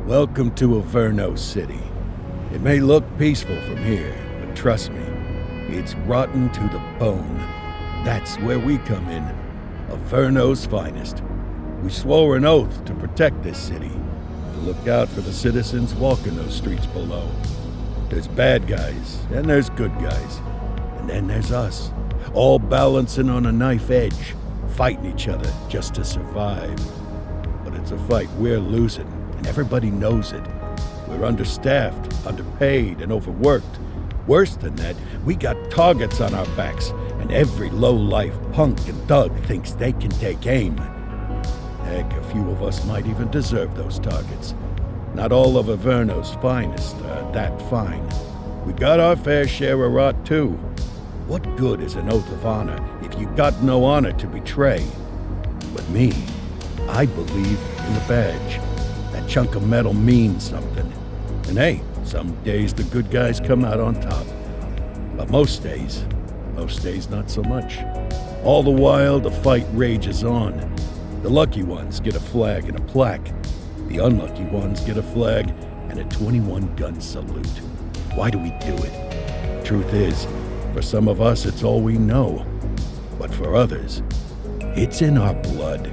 Welcome to Averno City. It may look peaceful from here, but trust me, it's rotten to the bone. That's where we come in, Averno's finest. We swore an oath to protect this city, to look out for the citizens walking those streets below. There's bad guys, and there's good guys. And then there's us, all balancing on a knife edge, fighting each other just to survive. But it's a fight we're losing. And everybody knows it. We're understaffed, underpaid, and overworked. Worse than that, we got targets on our backs, and every low-life punk and thug thinks they can take aim. Heck, a few of us might even deserve those targets. Not all of Averno's finest are that fine. We got our fair share of rot, too. What good is an oath of honor if you got no honor to betray? But me, I believe in the badge. That chunk of metal means something. And hey, some days the good guys come out on top. But most days not so much. All the while, the fight rages on. The lucky ones get a flag and a plaque. The unlucky ones get a flag and a 21-gun salute. Why do we do it? Truth is, for some of us, it's all we know. But for others, it's in our blood.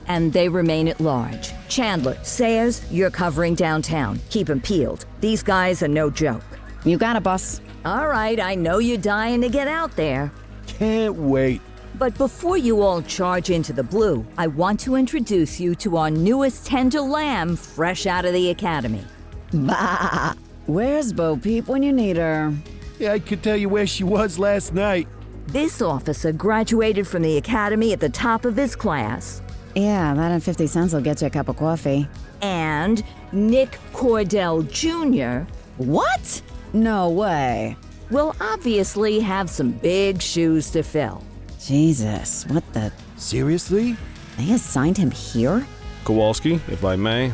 And they remain at large. Chandler, Sayers, you're covering downtown. Keep 'em peeled. These guys are no joke. You got it, boss. All right, I know you're dying to get out there. Can't wait. But before you all charge into the blue, I want to introduce you to our newest tender lamb fresh out of the academy. Bah! Where's Bo Peep when you need her? Yeah, I could tell you where she was last night. This officer graduated from the academy at the top of his class. Yeah, that and 50 cents will get you a cup of coffee. And Nick Cordell Jr. What? No way. will obviously have some big shoes to fill. Jesus, what the... Seriously? They assigned him here? Kowalski, if I may,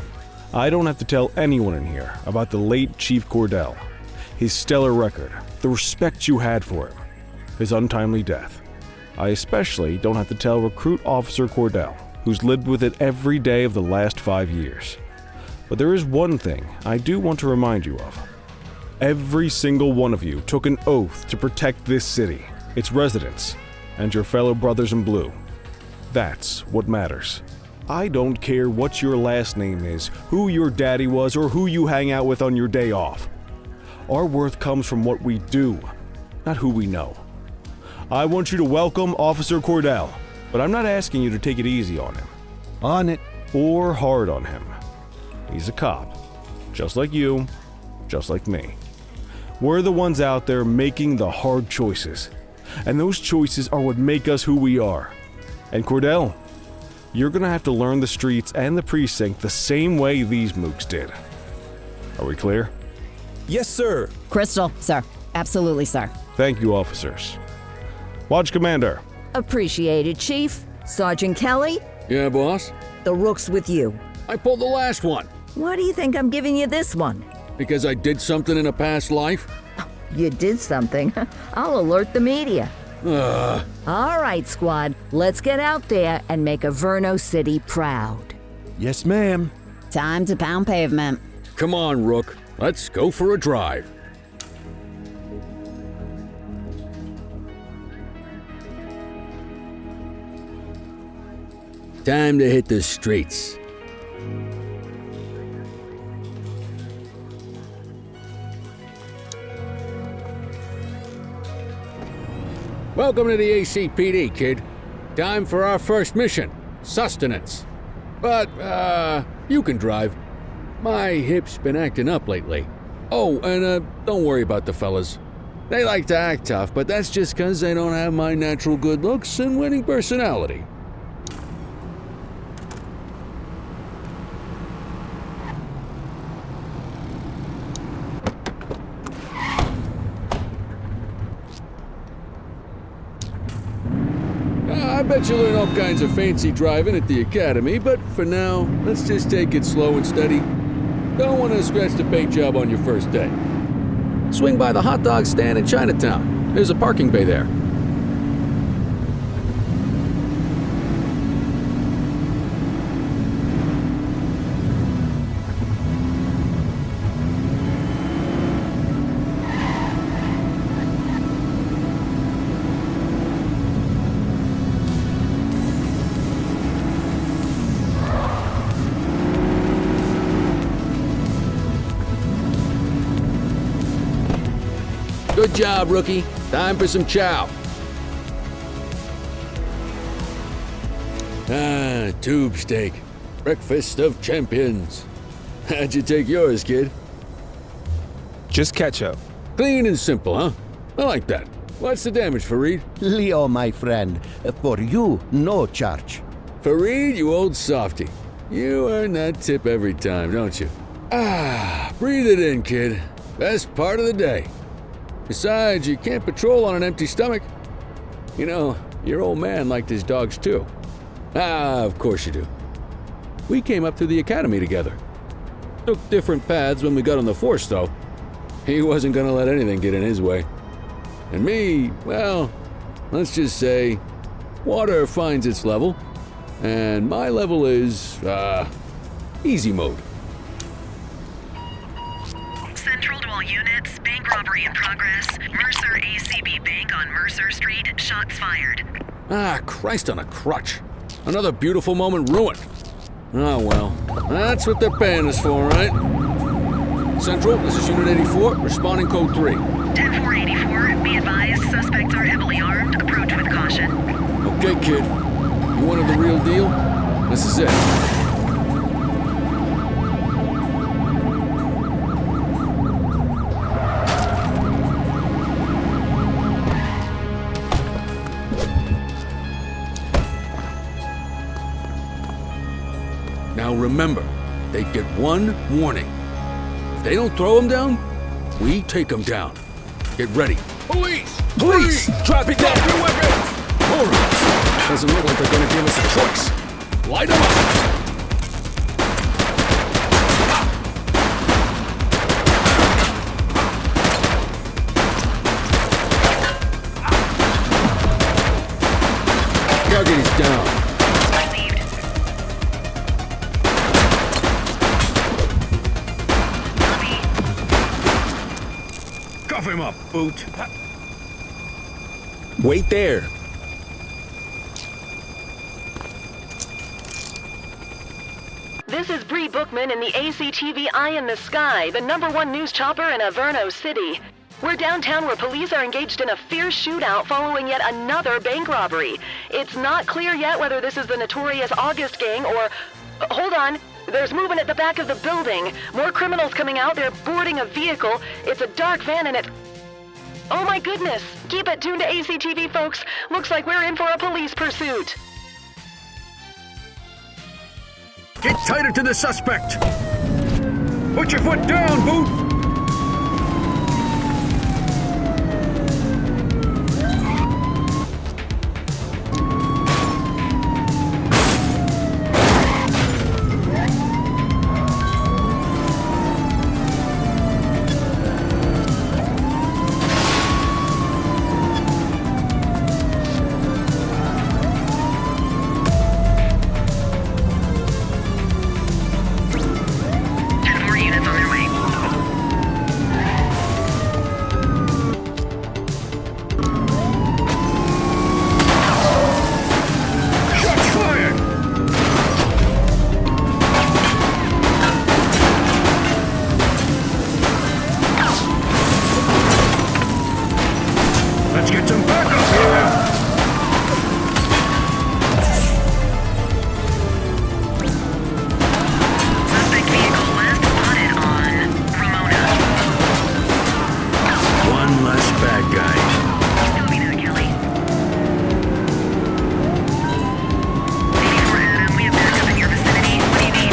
I don't have to tell anyone in here about the late Chief Cordell, his stellar record, the respect you had for him, his untimely death. I especially don't have to tell Recruit Officer Cordell, who's lived with it every day of the last 5 years. But there is one thing I do want to remind you of. Every single one of you took an oath to protect this city, its residents, and your fellow brothers in blue. That's what matters. I don't care what your last name is, who your daddy was, or who you hang out with on your day off. Our worth comes from what we do, not who we know. I want you to welcome Officer Cordell, but I'm not asking you to take it easy on him. On it. Or hard on him. He's a cop, just like you, just like me. We're the ones out there making the hard choices, and those choices are what make us who we are. And Cordell, you're gonna have to learn the streets and the precinct the same way these mooks did. Are we clear? Yes, sir. Crystal, sir. Absolutely, sir. Thank you, officers. Watch Commander. Appreciated, Chief. Sergeant Kelly, Yeah, boss? the rook's with you. I pulled the last one. Why do you think I'm giving you this one? Because I did something in a past life? You did something. I'll alert the media. Ugh. All right, squad, let's get out there and make Averno City proud. Yes, ma'am. Time to pound pavement. Come on, Rook. Let's go for a drive. Time to hit the streets. Welcome to the ACPD, kid. Time for our first mission, sustenance. But, you can drive. My hip's been acting up lately. Oh, and, don't worry about the fellas. They like to act tough, but that's just 'cause they don't have my natural good looks and winning personality. I bet you learn all kinds of fancy driving at the academy, but for now, let's just take it slow and steady. Don't want to scratch the paint job on your first day. Swing by the hot dog stand in Chinatown. There's a parking bay there. Good job, rookie. Time for some chow. Tube steak. Breakfast of champions. How'd you take yours, kid? Just ketchup. Clean and simple, huh? I like that. What's the damage, Fareed? Leo, my friend, for you, no charge. Fareed, you old softy. You earn that tip every time, don't you? Breathe it in, kid. Best part of the day. Besides, you can't patrol on an empty stomach. You know, your old man liked his dogs too. Of course you do. We came up through the academy together. Took different paths when we got on the force, though. He wasn't gonna let anything get in his way. And me, well, let's just say, water finds its level, and my level is, easy mode. Central to all units, bank robbery in progress. Mercer ACB Bank on Mercer Street, shots fired. Christ on a crutch. Another beautiful moment ruined. Oh well, that's what they're paying us for, right? Central, this is Unit 84, responding code 3. 10-484, be advised, suspects are heavily armed, approach with caution. Okay, kid. You wanted the real deal? This is it. Now remember, they get one warning. If they don't throw them down, we take them down. Get ready. Police! Police! Drop it down! Your weapons! All right. Doesn't look like they're gonna give us a choice. Light them up! Target is down. Received. Cuff him up, boot. Wait there. This is Bree Bookman in the ACTV Eye in the Sky, the #1 news chopper in Averno City. We're downtown where police are engaged in a fierce shootout following yet another bank robbery. It's not clear yet whether this is the notorious August gang or... hold on. There's movement at the back of the building. More criminals coming out. They're boarding a vehicle. It's a dark van and it... oh my goodness. Keep it tuned to ACTV, folks. Looks like we're in for a police pursuit. Get tighter to the suspect. Put your foot down, boot. Let's get some backup here! Suspect vehicle last spotted on Ramona. One less bad guy. Copy that, Kelly. 84 Adam, we have backup in your vicinity. What do you need?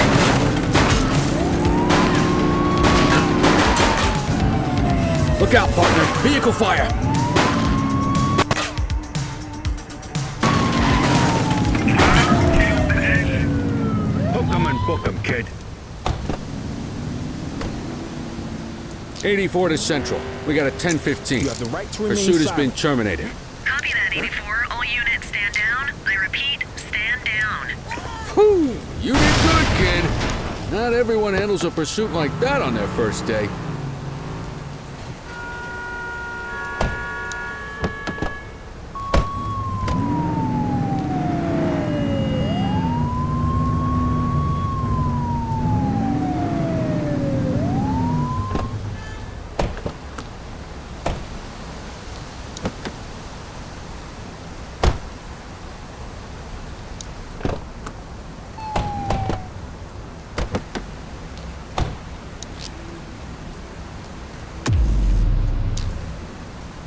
Look out, partner. Vehicle fire. Hook 'em and book 'em, kid. 84 to Central. We got a 10:15. You have the right to remain Pursuit has silent. been terminated. Copy that, 84. All units stand down. I repeat, stand down. Whew, you did good, kid. Not everyone handles a pursuit like that on their first day.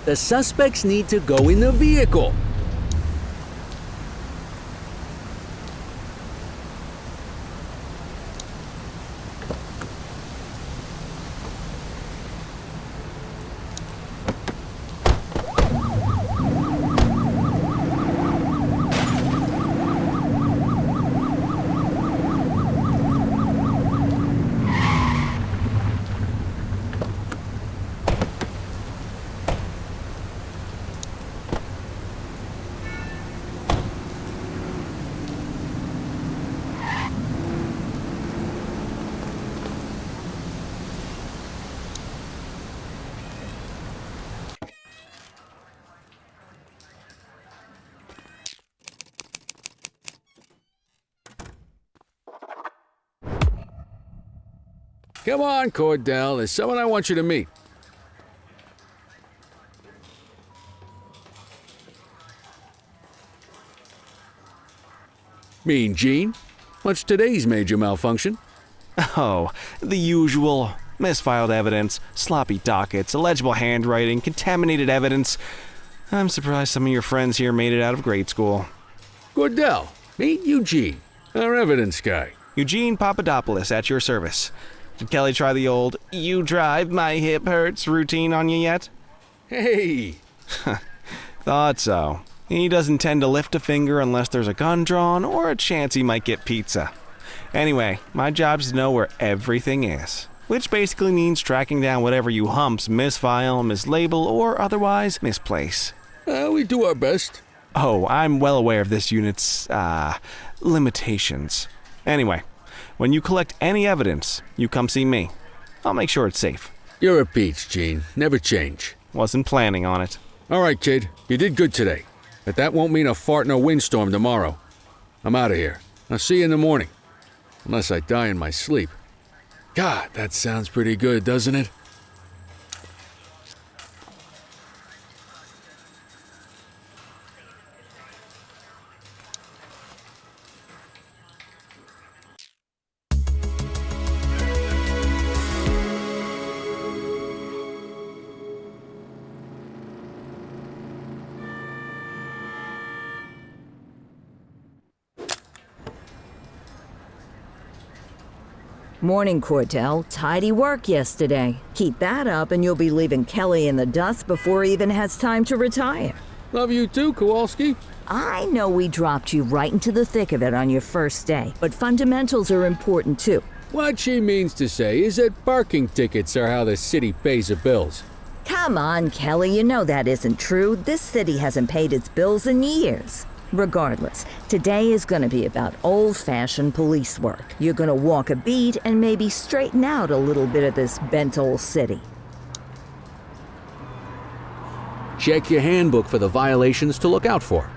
The suspects need to go in the vehicle. Come on, Cordell. There's someone I want you to meet. Mean Gene? What's today's major malfunction? Oh, the usual. Misfiled evidence, sloppy dockets, illegible handwriting, contaminated evidence. I'm surprised some of your friends here made it out of grade school. Cordell, meet Eugene, our evidence guy. Eugene Papadopoulos at your service. Did Kelly try the old, "you drive, my hip hurts" routine on you yet? Hey! Thought so. He doesn't tend to lift a finger unless there's a gun drawn or a chance he might get pizza. Anyway, my job's to know where everything is, which basically means tracking down whatever you humps misfile, mislabel, or otherwise misplace. We do our best. Oh, I'm well aware of this unit's, limitations. Anyway, when you collect any evidence, you come see me. I'll make sure it's safe. You're a peach, Gene. Never change. Wasn't planning on it. All right, kid. You did good today. But that won't mean a fart in a windstorm tomorrow. I'm out of here. I'll see you in the morning. Unless I die in my sleep. God, that sounds pretty good, doesn't it? Morning, Cordell. Tidy work yesterday. Keep that up and you'll be leaving Kelly in the dust before he even has time to retire. Love you too, Kowalski. I know we dropped you right into the thick of it on your first day, but fundamentals are important too. What she means to say is that parking tickets are how the city pays the bills. Come on, Kelly, you know that isn't true. This city hasn't paid its bills in years. Regardless, today is going to be about old-fashioned police work. You're going to walk a beat and maybe straighten out a little bit of this bent old city. Check your handbook for the violations to look out for.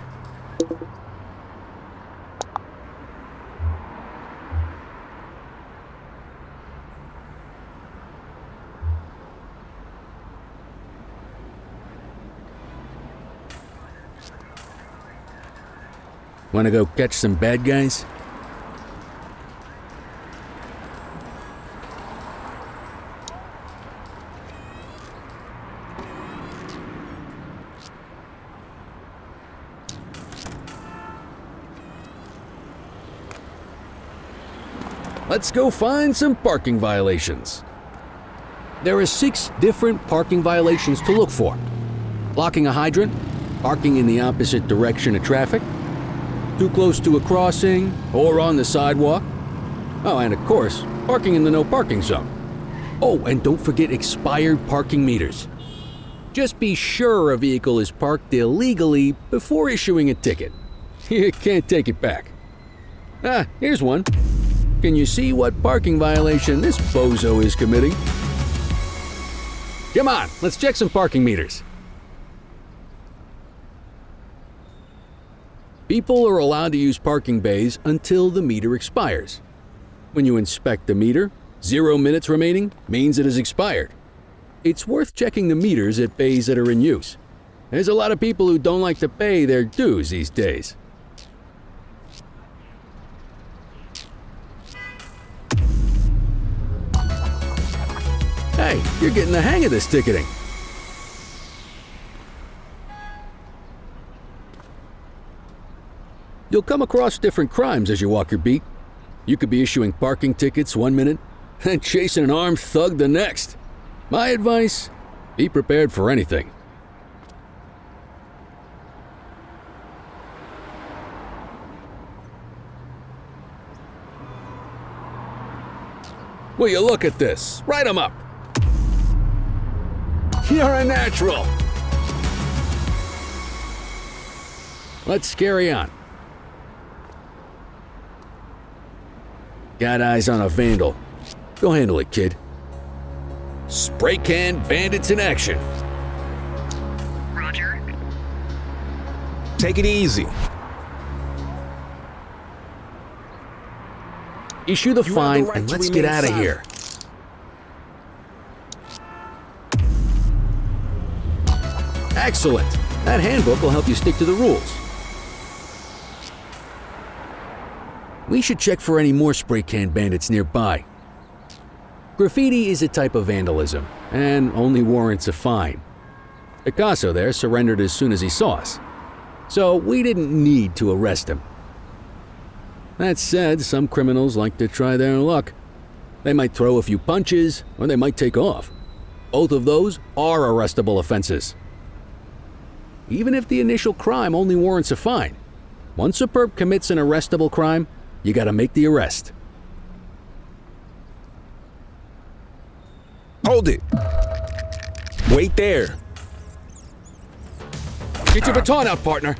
Wanna go catch some bad guys? Let's go find some parking violations. There are 6 different parking violations to look for. Blocking a hydrant, parking in the opposite direction of traffic, too close to a crossing or on the sidewalk. Oh, and of course, parking in the no parking zone. Oh, and don't forget expired parking meters. Just be sure a vehicle is parked illegally before issuing a ticket. You can't take it back. Ah, here's one. Can you see what parking violation this bozo is committing? Come on, let's check some parking meters. People are allowed to use parking bays until the meter expires. When you inspect the meter, 0 minutes remaining means it has expired. It's worth checking the meters at bays that are in use. There's a lot of people who don't like to pay their dues these days. Hey, you're getting the hang of this ticketing. You'll come across different crimes as you walk your beat. You could be issuing parking tickets 1 minute and chasing an armed thug the next. My advice, be prepared for anything. Will you look at this? Write 'em up. You're a natural. Let's carry on. Got eyes on a vandal. Go handle it, kid. Spray can bandits in action. Roger. Take it easy. Issue the You fine have the right and to let's get remain out of silent. here. Excellent. That handbook will help you stick to the rules. We should check for any more spray can bandits nearby. Graffiti is a type of vandalism and only warrants a fine. Picasso there surrendered as soon as he saw us, so we didn't need to arrest him. That said, some criminals like to try their luck. They might throw a few punches, or they might take off. Both of those are arrestable offenses. Even if the initial crime only warrants a fine, once a perp commits an arrestable crime, you gotta make the arrest. Hold it. Wait there. Get your baton out, partner.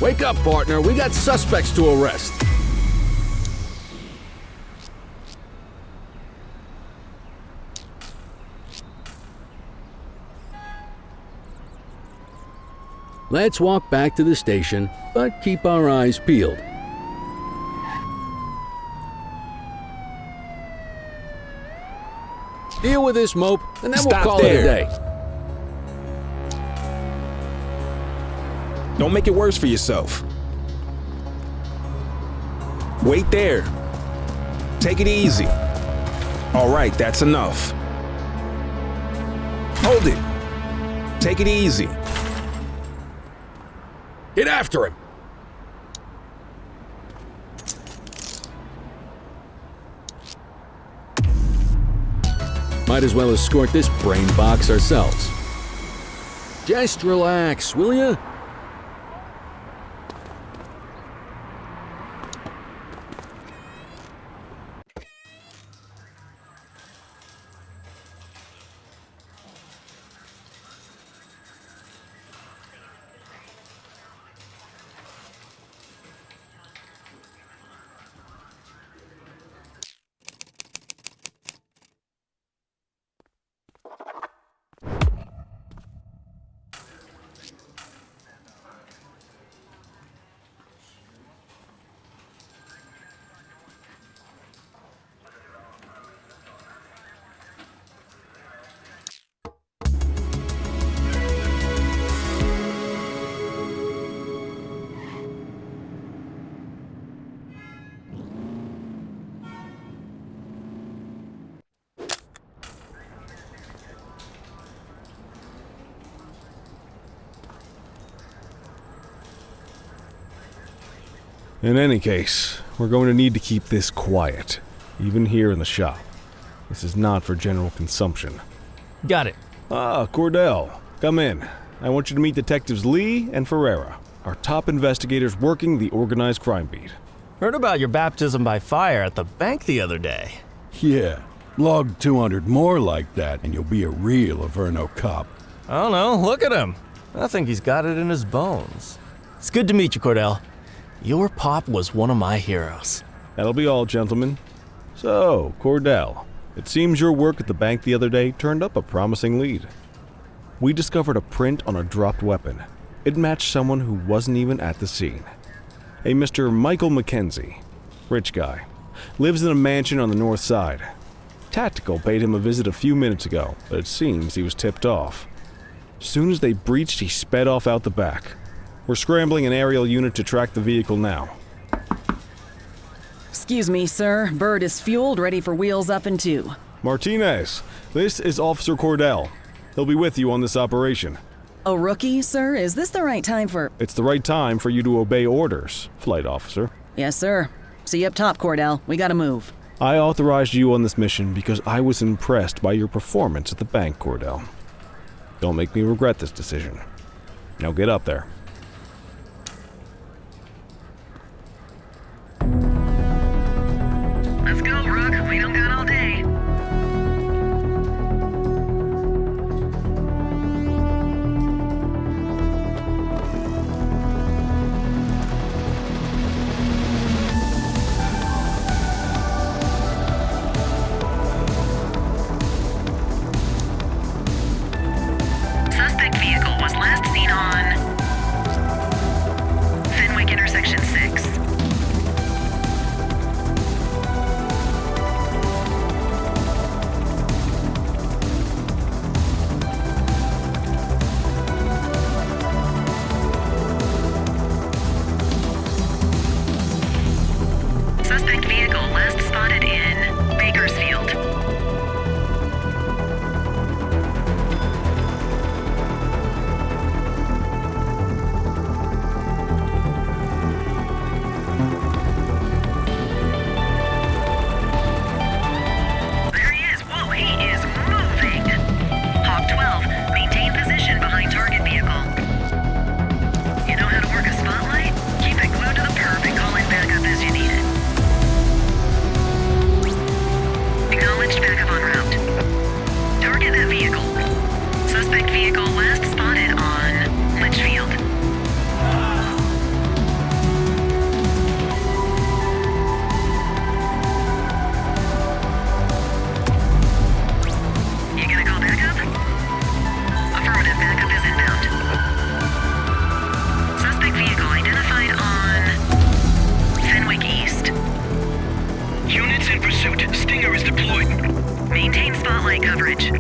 Wake up, partner. We got suspects to arrest. Let's walk back to the station, but keep our eyes peeled. Deal with this mope, and then we'll Stop call it there. a day. Don't make it worse for yourself. Wait there. Take it easy. All right, that's enough. Hold it. Take it easy. Get after him. Might as well escort this brain box ourselves. Just relax, will ya? In any case, we're going to need to keep this quiet, even here in the shop. This is not for general consumption. Got it. Ah, Cordell, come in. I want you to meet Detectives Lee and Ferreira, our top investigators working the organized crime beat. Heard about your baptism by fire at the bank the other day. Yeah, log 200 more like that and you'll be a real Averno cop. I don't know, look at him. I think he's got it in his bones. It's good to meet you, Cordell. Your pop was one of my heroes. That'll be all, gentlemen. So, Cordell, it seems your work at the bank the other day turned up a promising lead. We discovered a print on a dropped weapon. It matched someone who wasn't even at the scene. A Mr. Michael McKenzie, rich guy, lives in a mansion on the north side. Tactical paid him a visit a few minutes ago, but it seems he was tipped off. As soon as they breached, he sped off out the back. We're scrambling an aerial unit to track the vehicle now. Excuse me, sir. Bird is fueled, ready for wheels up in 2. Martinez, this is Officer Cordell. He'll be with you on this operation. A rookie, sir? Is this the right time for... It's the right time for you to obey orders, Flight Officer. Yes, sir. See you up top, Cordell. We gotta move. I authorized you on this mission because I was impressed by your performance at the bank, Cordell. Don't make me regret this decision. Now get up there. Let's go, Rook. We don't got all day. Suspect vehicle was last seen on Fenwick Intersection 6. Suspect vehicle last spotted in Bakersfield. There he is. Whoa, he is moving. Hawk 12, maintain position behind target vehicle. You know how to work a spotlight? Keep it glued to the perp and call in backup as you need it. Acknowledged backup en route. Target that vehicle. Suspect vehicle last spotted on Litchfield. You gonna call backup? Affirmative, backup is inbound. Suspect vehicle identified on Fenwick East. Units in pursuit. Stinger is deployed. Maintain spotlight coverage.